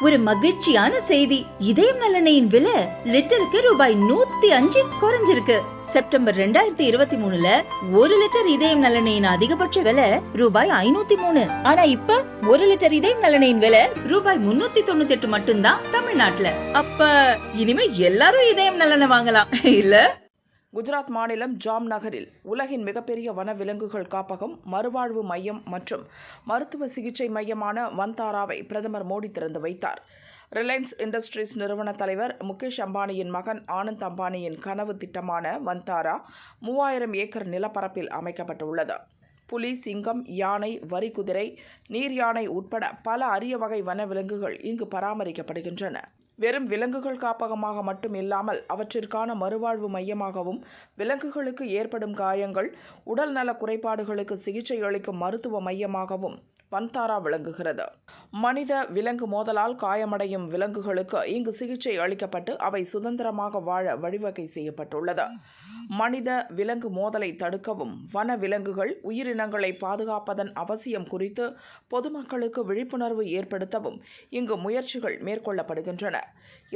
ஒரு மகிழ்ச்சியான செய்தி. இதயம் நல்லெண்ணெயின் விலை லிட்டருக்கு ரூபாய் 105 குறைஞ்சிருக்கு. செப்டம்பர் 2023ல 1 லிட்டர் இதயம் நல்லெண்ணெயின் அதிகபட்ச விலை ரூபாய் 503. ஆனா இப்ப 1 லிட்டர் இதயம் நல்லெண்ணெயின் விலை ரூபாய் 398 மட்டும்தான் தமிழ்நாட்டுல. அப்ப இனிமே எல்லாரும் இதயம் நல்லெண்ணெய் வாங்கலாம் இல்ல? குஜராத் மாநிலம் ஜாம் நகரில் உலகின் மிகப்பெரிய வனவிலங்குகள் காப்பகம், மறுவாழ்வு மையம் மற்றும் மருத்துவ சிகிச்சை மையமான வந்தாராவை பிரதமர் மோடி திறந்து வைத்தார். ரிலையன்ஸ் இண்டஸ்ட்ரீஸ் நிறுவன தலைவர் முகேஷ் அம்பானியின் மகன் ஆனந்த் அம்பானியின் கனவு திட்டமான வந்தாரா 3000 ஏக்கர் நிலப்பரப்பில் அமைக்கப்பட்டுள்ளது. புலி, சிங்கம், யானை, வரிக்குதிரை, நீர் யானை உட்பட பல அரிய வகை வனவிலங்குகள் இங்கு பராமரிக்கப்படுகின்றன. வெறும் விலங்குகள் காப்பகமாக மட்டும் இல்லாமல் அவற்றிற்கான மறுவாழ்வு மையமாகவும், விலங்குகளுக்கு ஏற்படும் காயங்கள், உடல் நல குறைபாடுகளுக்கு சிகிச்சை அளிக்கும் மருத்துவ மையமாகவும் வந்தாரா விளங்குகிறது. மனித விலங்கு மோதலால் காயமடையும் விலங்குகளுக்கு இங்கு சிகிச்சை அளிக்கப்பட்டு அவை சுதந்திரமாக வாழ வழிவகை செய்யப்பட்டுள்ளது. மனித விலங்கு மோதலை தடுக்கவும், வன விலங்குகள் உயிரினங்களை பாதுகாப்பதன் அவசியம் குறித்து பொதுமக்களுக்கு விழிப்புணர்வு ஏற்படுத்தவும் இங்கு முயற்சிகள் மேற்கொள்ளப்படுகின்றன.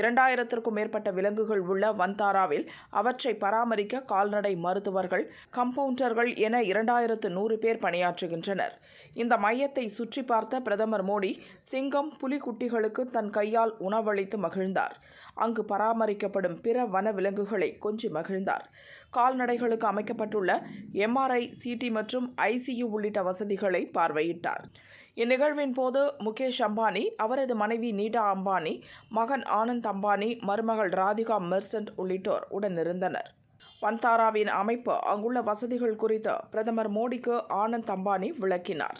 2000க்கும் மேற்பட்ட விலங்குகள் உள்ள வந்தாராவில் அவற்றை பராமரிக்க கால்நடை மருத்துவர்கள், கம்பவுண்டர்கள் என 2100 பேர் பணியாற்றுகின்றனர். இந்த மையத்தை சுற்றி பார்த்த பிரதமர் மோடி சிங்கம், புலிக்குட்டிகளுக்கு தன் கையால் உணவளித்து மகிழ்ந்தார். அங்கு பராமரிக்கப்படும் பிற வன விலங்குகளை கொஞ்சி மகிழ்ந்தார். கால்நடைகளுக்கு அமைக்கப்பட்டுள்ள MRI, CT மற்றும் ICU உள்ளிட்ட வசதிகளை பார்வையிட்டார். இந்நிகழ்வின் போது முகேஷ் அம்பானி, அவரது மனைவி நீடா அம்பானி, மகன் ஆனந்த் அம்பானி, மருமகள் ராதிகா மெர்சன்ட் உள்ளிட்டோர் உடனிருந்தனர். வந்தாராவின் அமைப்பு, அங்குள்ள வசதிகள் குறித்து பிரதமர் மோடிக்கு ஆனந்த் அம்பானி விளக்கினார்.